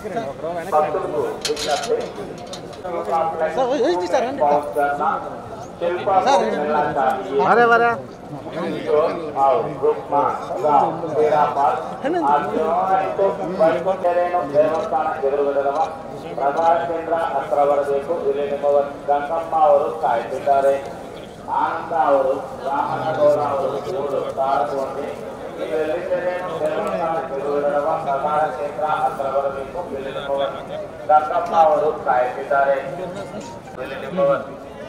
ಕೇಂದ್ರ ಹತ್ರ ಬರಬೇಕು. ಇಲ್ಲಿ ಗಂಗಮ್ಮ ಅವರು ಕಾಯ್ತಿದ್ದಾರೆ. ಆನಂದ ಅವರು, ರಾಮನಗೌಡ ಅವರು ತಾರಕವಾಗಿ ಪ್ರಧಾನ ಕೇಂದ್ರ ಹತ್ರ ಬರಬೇಕು. ಇಲ್ಲಿ ಗಂಗಮ್ಮ ಅವರು ಕಾಯ್ತಿದ್ದಾರೆ. ಇಲ್ಲಿ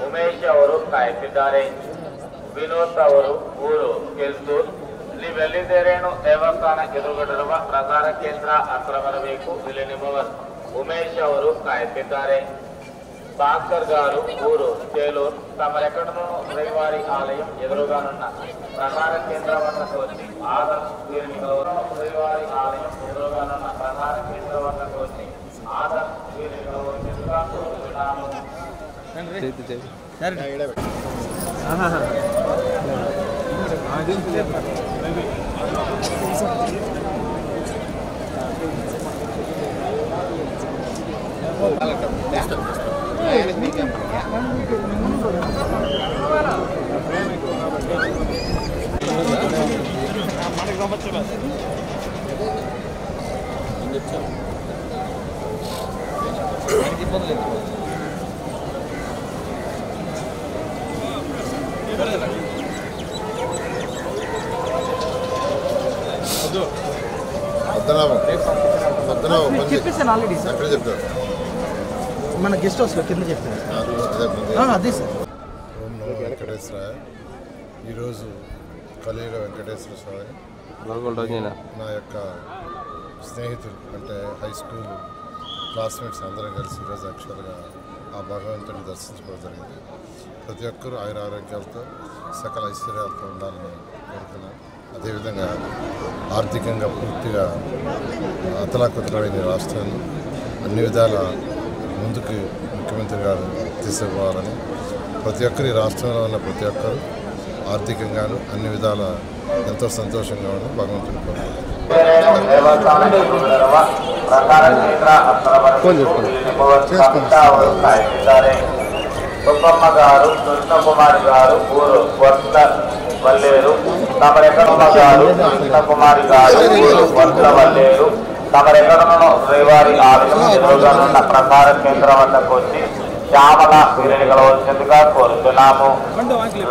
ಉಮೇಶ್ ಅವರು ಕಾಯ್ತಿದ್ದಾರೆ. ವಿನೋದ್ ಅವರು ಊರು ಕೆಲ್ಸೂರ್. ನೀವೆಲ್ಲಿದ್ದೇರೇನು ದೇವಸ್ಥಾನ ಎದುರುಗಡಿರುವ ಪ್ರಧಾನ ಕೇಂದ್ರ ಹತ್ರ ಬರಬೇಕು. ಇಲ್ಲಿ ನಿಮ್ಮವರು ಉಮೇಶ್ ಅವರು ಕಾಯ್ತಿದ್ದಾರೆ. భాస్కర్ గారు ఊరు చేలూరు. తమరెక్కడనూ శ్రీవారి ఆలయం ఎదురుగానున్న ప్రధాన కేంద్రం వద్దకు వచ్చి ఆదర్శ శ్రీవారి ఆలయం ఎదురుగానున్న ప్రధాన కేంద్రం వద్దకు వచ్చి ఆదర్శ ఎదురుగా కోరుతున్నాము. చెప్పేసాను ఆల్రెడీ సార్. మన గెస్ట్ హౌస్లో కింద చెప్పారు అదే సార్. ఓం నమో వెంకటేశ్వరాయ. ఈరోజు కలియుగ వెంకటేశ్వర స్వామి నా యొక్క స్నేహితులు అంటే హై స్కూల్ క్లాస్మేట్స్ అందరం కలిసి ఈరోజు యాక్చువల్గా ఆ భగవంతుడిని దర్శించుకోవడం జరిగింది. ప్రతి ఒక్కరూ ఆయుర ఆరోగ్యాలతో సకల ఐశ్వర్యాలతో ఉండాలని కోరుతున్నాను. అదేవిధంగా ఆర్థికంగా పూర్తిగా అతలాకుతలమైన రాష్ట్రాన్ని అన్ని విధాల ముందుకు ముఖ్యమంత్రి గారు తీసుకుపోవాలని, ప్రతి ఒక్కరు ఈ రాష్ట్రంలో ఉన్న ప్రతి ఒక్కరు ఆర్థికంగాను అన్ని విధాల ఎంతో సంతోషంగా ఉన్న భగవంతుని సుబ్బమ్మ గారు, కృష్ణకుమారి గారు ఊరు కొత్త వల్లేరు. తమరెక్కడున్న గారు, కృష్ణకుమారి గారు ఊరు కొత్త వల్లేరు. తమరెక్కడను శ్రీవారి ఆలయం ఎదురుగానున్న ప్రసార కేంద్రం వద్దకు వచ్చి శ్యామల విరగలవలసిందిగా కోరుతున్నాము.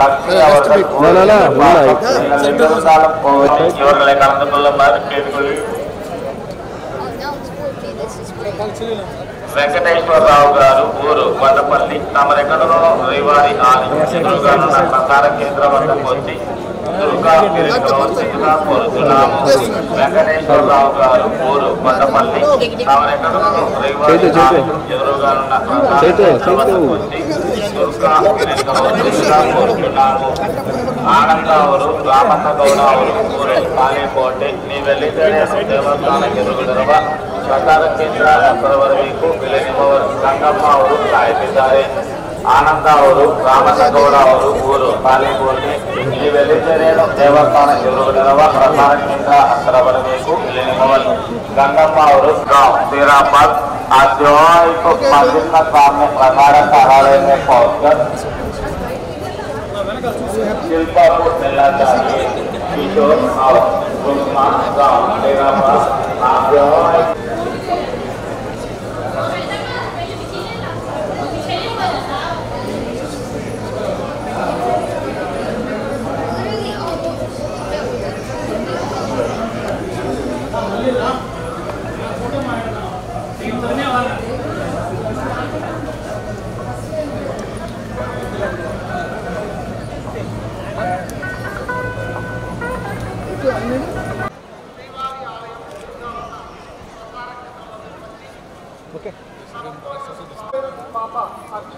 లక్ష్మీ వెంకటేశ్వరరావు గారు ఊరు కొండపల్లి. తమరెక్కడను శ్రీవారి ఆలయం ఎదురుగానున్న ప్రసార కేంద్రం వద్దకు వచ్చి దుర్గా విరగలవలసిందిగా కోరుతున్నాము. వెంకటేశ్వరరావు గారు ఊరు కొండపల్లి. తమరెక్కడను శ్రీవారి ఆలయం ఎదురుగానున్న ప్రసార కేంద్రం వద్దకు వచ్చి దుర్గా విరగలవలసిందిగా కోరుతున్నాము. ఆనంద ಅವರು ರಾಮನಗೌಡ ಅವರು ಊರು ಕಾಲೇಕೋಟೆ. ನೀವೆಲ್ಲಿದ್ದರೆ ದೇವಸ್ಥಾನ ಎದುರುಗಡಿರುವ ಪ್ರಸಾರ ಕೇಂದ್ರ ಹತ್ರ ಬರಬೇಕು. ಇಲ್ಲಿ ನಿಮ್ಮವರು ಗಂಗಮ್ಮ ಅವರು ಕಾಯ್ತಿದ್ದಾರೆ. ಆನಂದ ಅವರು ರಾಮನಗೌಡ ಅವರು ಊರು ಕಾಲೇಕೋಟೆ. ನೀವೆಲ್ಲಿದ್ದರೇನು ದೇವಸ್ಥಾನ ಎದುರುಗಡಿರುವ ಪ್ರಸಾರ ಕೇಂದ್ರ ಹತ್ರ ಬರಬೇಕು. ಇಲ್ಲಿ ನಿಮ್ಮವರು ಗಂಗಮ್ಮ ಅವರು सीराबाद आध्यात्मिक मंदिर का सामने प्रसार कार्यालय में पहुंचकर शिल्पा को मिलना चाहिए. किशोर और गाँव सीराबाद आध्यात्मिक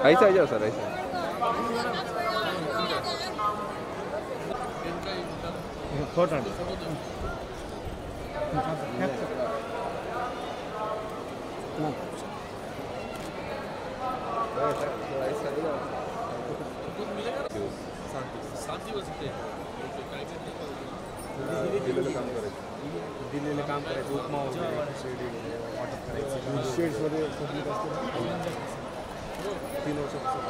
ऐसा आ जाओ सर, ऐसा फोटो शांति दिल्लीला काम करायचं, उपमा वगैरे वाटप करायचं, शेड्समध्ये 3 वर्षापासून